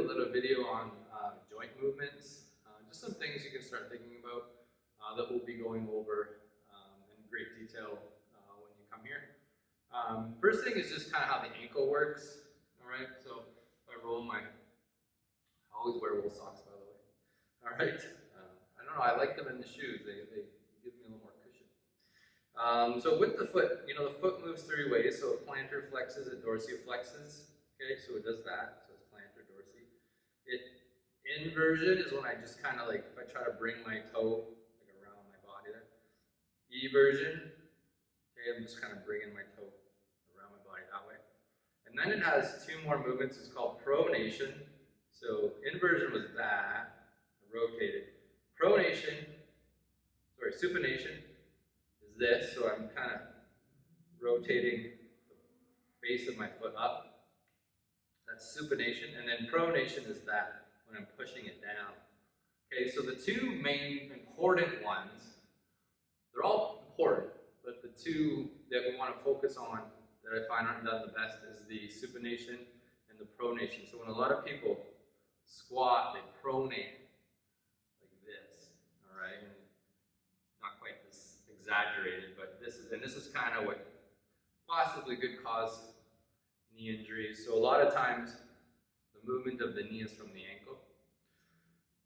a little video on joint movements, just some things you can start thinking about that we'll be going over in great detail when you come here. First thing is just kind of how the ankle works. All right, so if I roll I always wear wool socks, by the way. All right, I don't know, I like them in the shoes. They give me a little more cushion. So with the foot, the foot moves three ways. So it plantar flexes, it dorsiflexes. Okay, so it does that. So it's plantar, dorsi. Inversion is when I just kind of if I try to bring my toe around my body there. Eversion, okay, I'm just kind of bringing my toe around my body that way. And then it has two more movements. It's called pronation. So inversion was that, I rotated. Supination is this. So I'm kind of rotating the base of my foot up. That's supination. And then pronation is that, when I'm pushing it down. Okay, so the two main important ones, they're all important, but the two that we want to focus on that I find aren't done the best is the supination and the pronation. So when a lot of people squat, they pronate like this, all right? And not quite this exaggerated, but this is kind of what possibly could cause knee injuries. So a lot of times the movement of the knee is from the ankle.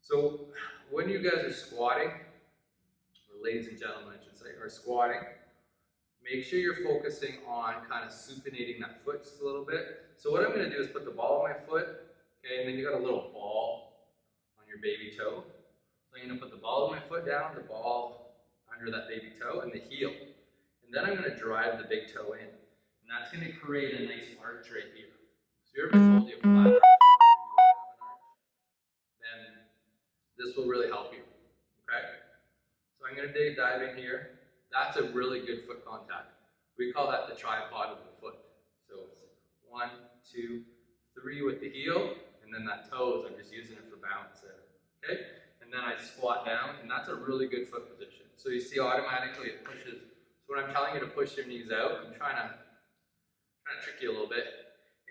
So when you guys are squatting, or ladies and gentlemen I should say, are squatting, make sure you're focusing on kind of supinating that foot just a little bit. So what I'm going to do is put the ball on my foot, okay, and then you got a little ball on your baby toe. So I'm going to put the ball of my foot down, the ball under that baby toe, and the heel. And then I'm going to drive the big toe in. And that's going to create a nice arch right here. So you ever told you a flat arch, then this will really help you, okay? So I'm going to dive in here. That's a really good foot contact. We call that the tripod of the foot. So it's 1, 2, 3 with the heel, and then that toes, I'm just using it for balance there, okay? And then I squat down, and that's a really good foot position. So you see automatically it pushes. So when I'm telling you to push your knees out, I'm trying to trick you a little bit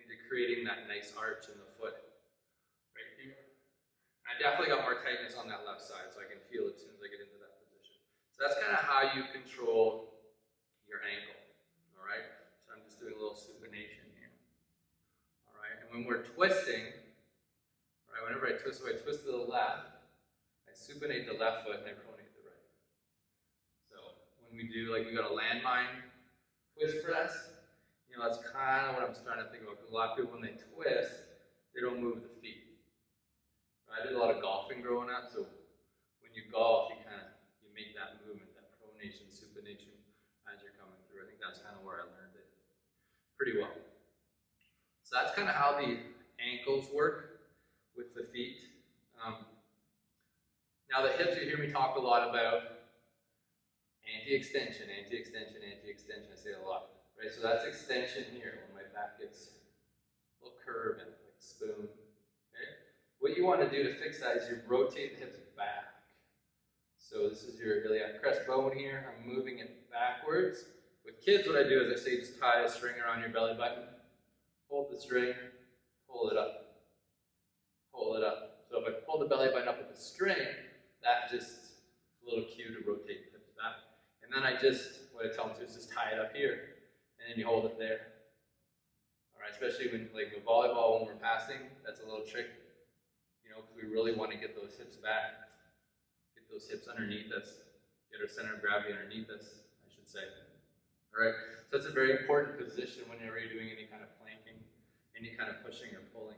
into creating that nice arch in the foot right here. And I definitely got more tightness on that left side, so I can feel it as soon as I get into that position. So that's kind of how you control your ankle, all right? So I'm just doing a little supination here, all right? And when we're twisting, right, whenever I twist, so I twist to the left, I supinate the left foot and I pronate the right. So when we do, we got a landmine twist press, that's kind of what I'm starting to think about, because a lot of people, when they twist, they don't move the feet. I did a lot of golfing growing up, so when you golf, you make that movement, that pronation, supination, as you're coming through. I think that's kind of where I learned it pretty well. So that's kind of how the ankles work with the feet. Now the hips, you hear me talk a lot about anti-extension, anti-extension, anti-extension. I say it a lot. Right, so that's extension here when my back gets a little curved and like a spoon. Okay? What you want to do to fix that is you rotate the hips back. So this is your iliac crest bone here. I'm moving it backwards. With kids, what I do is I say just tie a string around your belly button, hold the string, pull it up, pull it up. So if I pull the belly button up with the string, that's just a little cue to rotate the hips back. And then what I tell them to is just tie it up here. And then you hold it there. All right, especially when, with volleyball, when we're passing, that's a little trick, because we really want to get those hips back, get those hips underneath us, get our center of gravity underneath us, I should say. All right, so that's a very important position whenever you're doing any kind of planking, any kind of pushing or pulling.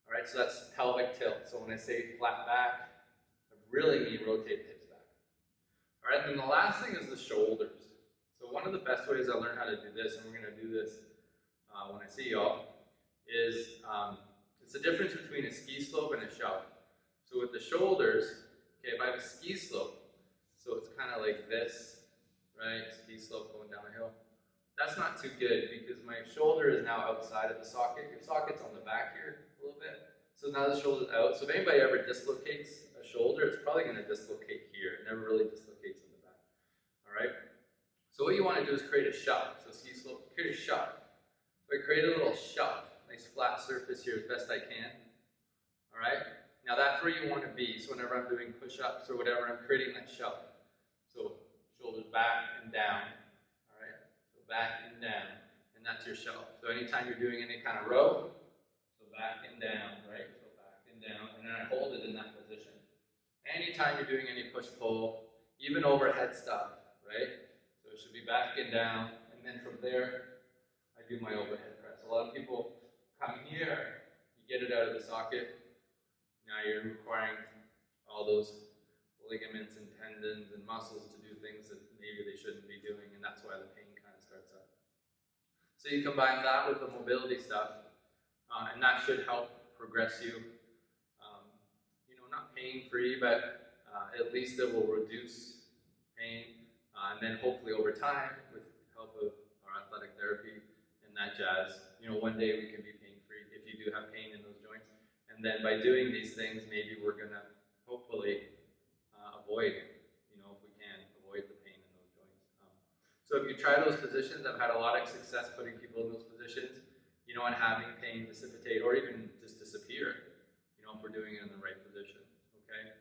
All right, so that's pelvic tilt. So when I say flat back, I really mean rotate the hips back. All right, and then the last thing is the shoulders. So one of the best ways I learned how to do this, and we're going to do this when I see y'all, is it's the difference between a ski slope and a shove. So with the shoulders, okay, if I have a ski slope, so it's kind of like this, right? Ski slope going down a hill. That's not too good because my shoulder is now outside of the socket. Your socket's on the back here a little bit. So now the shoulder's out. So if anybody ever dislocates a shoulder, it's probably going to dislocate here. It never really dislocates in the back. All right? So what you want to do is create a shove. So ski slope, create a shove. So I create a little shove, nice flat surface here as best I can. right? Now that's where you want to be. So whenever I'm doing push-ups or whatever, I'm creating that shelf. So shoulders back and down, all right? So back and down, and that's your shelf. So anytime you're doing any kind of row, so back and down, right? So back and down, and then I hold it in that position. Anytime you're doing any push-pull, even overhead stuff, right? So it should be back and down, and then from there, I do my overhead press. A lot of people come here, you get it out of the socket, now you're requiring all those ligaments and tendons and muscles to do things that maybe they shouldn't be doing, and that's why the pain kind of starts up. So you combine that with the mobility stuff, and that should help progress you. Not pain-free, but at least it will reduce pain, and then hopefully over time, with the help of our athletic therapy and that jazz, one day we can be pain-free if you do have pain in those joints. And then by doing these things, maybe we're gonna hopefully avoid, if we can, avoid the pain in those joints. So if you try those positions, I've had a lot of success putting people in those positions, and having pain dissipate or even just disappear, if we're doing it in the right position, okay?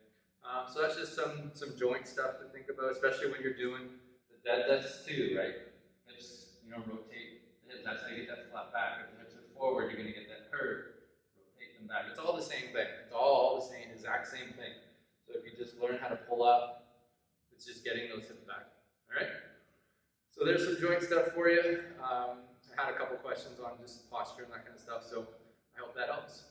So that's just some joint stuff to think about, especially when you're doing the deadlifts too, right? Hips, rotate the hips, that's how you get that flat back. If the hips are forward, you're gonna get that curve. Rotate them back. It's all the same thing. It's all the same, exact same thing. So if you just learn how to pull up, it's just getting those hips back, all right? So there's some joint stuff for you. I had a couple questions on just posture and that kind of stuff, so I hope that helps.